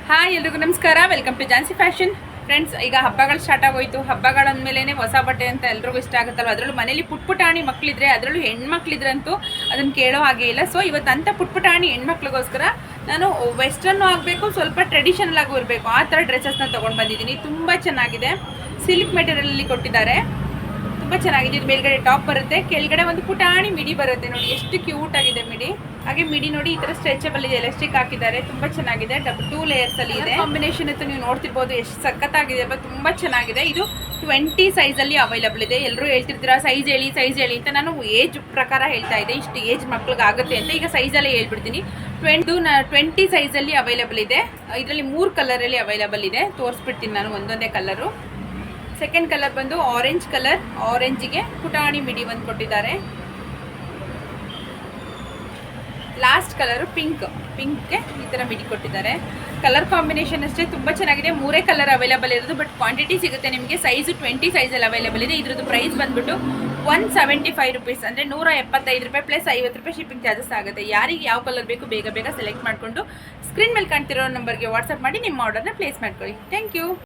Hi ಎಲ್ರಿಗೂ ನಮಸ್ಕಾರ. Welcome to Jhansi fashion. Friends, ಈಗ ಹಬ್ಬಗಳು ಸ್ಟಾರ್ಟ್ ಆಗೋಯ್ತು. ಹಬ್ಬಗಳಂದಮೇಲೆ ಹೊಸ ಬಟ್ಟೆ ಅಂತ ಎಲ್ರಿಗೂ ಇಷ್ಟ ಆಗುತ್ತಲ್ವ. ಅದರಲ್ಲೂ ಮನೇಲಿ ಪುಟ್ಪುಟಾಣಿ ಮಕ್ಕಳಿದ್ರೆ, ಅದರಲ್ಲೂ ಹೆಣ್ಮಕ್ಳಿದ್ರಂತೂ ಅದನ್ನು ಕೇಳೋ ಹಾಗೆ ಇಲ್ಲ. ಸೊ ಇವತ್ತು ಅಂಥ ಪುಟ್ಪುಟಾಣಿ ಹೆಣ್ಮಕ್ಳಿಗೋಸ್ಕರ ನಾನು ವೆಸ್ಟರ್ನು ಆಗಬೇಕು, ಸ್ವಲ್ಪ ಟ್ರೆಡಿಷನಲ್ ಆಗು ಇರಬೇಕು, ಆ ಥರ ಡ್ರೆಸ್ಸಸ್ನ ತೊಗೊಂಡು ಬಂದಿದ್ದೀನಿ. ತುಂಬ ಚೆನ್ನಾಗಿದೆ. ಸಿಲ್ಕ್ ಮೆಟೀರಿಯಲಲ್ಲಿ ಕೊಟ್ಟಿದ್ದಾರೆ. ತುಂಬ ಚೆನ್ನಾಗಿದೆ. ಇದು ಮೇಲ್ಗಡೆ ಟಾಪ್ ಬರುತ್ತೆ, ಕೆಳಗಡೆ ಒಂದು ಪುಟಾಣಿ ಮಿಡಿ ಬರುತ್ತೆ. ನೋಡಿ ಎಷ್ಟು ಕ್ಯೂಟ್ ಆಗಿದೆ ಮಿಡಿ. ಹಾಗೆ ಮಿಡಿ ನೋಡಿ ಈ ಥರ ಸ್ಟ್ರೆಚಬಲ್ ಇದೆ, ಎಲಾಸ್ಟಿಕ್ ಹಾಕಿದ್ದಾರೆ. ತುಂಬ ಚೆನ್ನಾಗಿದೆ. 2 ಲೇಯರ್ಸ್ ಅಲ್ಲಿ ಇದೆ. ಕಾಂಬಿನೇಷನ್ ಇತ್ತು, ನೀವು ನೋಡ್ತಿರ್ಬೋದು ಎಷ್ಟು ಸಖತ್ತಾಗಿದೆ. ತುಂಬ ಚೆನ್ನಾಗಿದೆ. ಇದು 20 ಸೈಜಲ್ಲಿ ಅವೈಲಬಲ್ ಇದೆ. ಎಲ್ಲರೂ ಹೇಳ್ತಿರ್ತೀರಾ ಸೈಜ್ ಹೇಳಿ ಅಂತ. ನಾನು ಏಜ್ ಪ್ರಕಾರ ಹೇಳ್ತಾ ಇದ್ದೆ, ಇಷ್ಟು ಏಜ್ ಮಕ್ಳಿಗೆ ಆಗುತ್ತೆ ಅಂತ. ಈಗ ಸೈಜಲ್ಲೇ ಹೇಳ್ಬಿಡ್ತೀನಿ. 20 ಸೈಜಲ್ಲಿ ಅವೈಲಬಲ್ ಇದೆ. ಇದರಲ್ಲಿ 3 ಕಲರಲ್ಲಿ ಅವೈಲಬಲ್ ಇದೆ. ತೋರಿಸ್ಬಿಡ್ತೀನಿ ನಾನು ಒಂದೊಂದೇ ಕಲರು. ಸೆಕೆಂಡ್ ಕಲರ್ ಬಂದು ಆರೆಂಜ್ ಕಲರ್. ಆರೆಂಜಿಗೆ ಪುಟಾಣಿ ಮಿಡಿ ಒಂದು ಕೊಟ್ಟಿದ್ದಾರೆ. ಲಾಸ್ಟ್ ಕಲರು ಪಿಂಕ್ಗೆ ಈ ಥರ ಮಿಡಿ ಕೊಟ್ಟಿದ್ದಾರೆ. ಕಲರ್ ಕಾಂಬಿನೇಷನ್ ಅಷ್ಟೇ ತುಂಬ ಚೆನ್ನಾಗಿದೆ. 3 ಕಲರ್ ಅವೈಲಬಲ್ ಇರೋದು, ಬಟ್ ಕ್ವಾಂಟಿಟಿ ಸಿಗುತ್ತೆ ನಿಮಗೆ. ಸೈಜು 20 ಸೈಜಲ್ಲಿ ಅವೈಲಬಲ್ ಇದೆ. ಇದ್ರದ್ದು ಪ್ರೈಸ್ ಬಂದ್ಬಿಟ್ಟು 175 ರುಪೀಸ್, ಅಂದರೆ 175 ರೂಪಾಯಿ ಪ್ಲಸ್ 50 ರೂಪಾಯಿ ಶಿಪ್ಪಿಂಗ್ ಚಾರ್ಜಸ್ ಆಗುತ್ತೆ. ಯಾರಿಗೆ ಯಾವ ಕಲರ್ ಬೇಕು ಬೇಗ ಸೆಲೆಕ್ಟ್ ಮಾಡಿಕೊಂಡು ಸ್ಕ್ರೀನ್ ಮೇಲೆ ಕಾಣ್ತಿರೋ ನಂಬರ್ಗೆ ವಾಟ್ಸಪ್ ಮಾಡಿ ನಿಮ್ಮ ಆರ್ಡರ್ನ ಪ್ಲೇಸ್ ಮಾಡ್ಕೊಳ್ಳಿ. Thank you.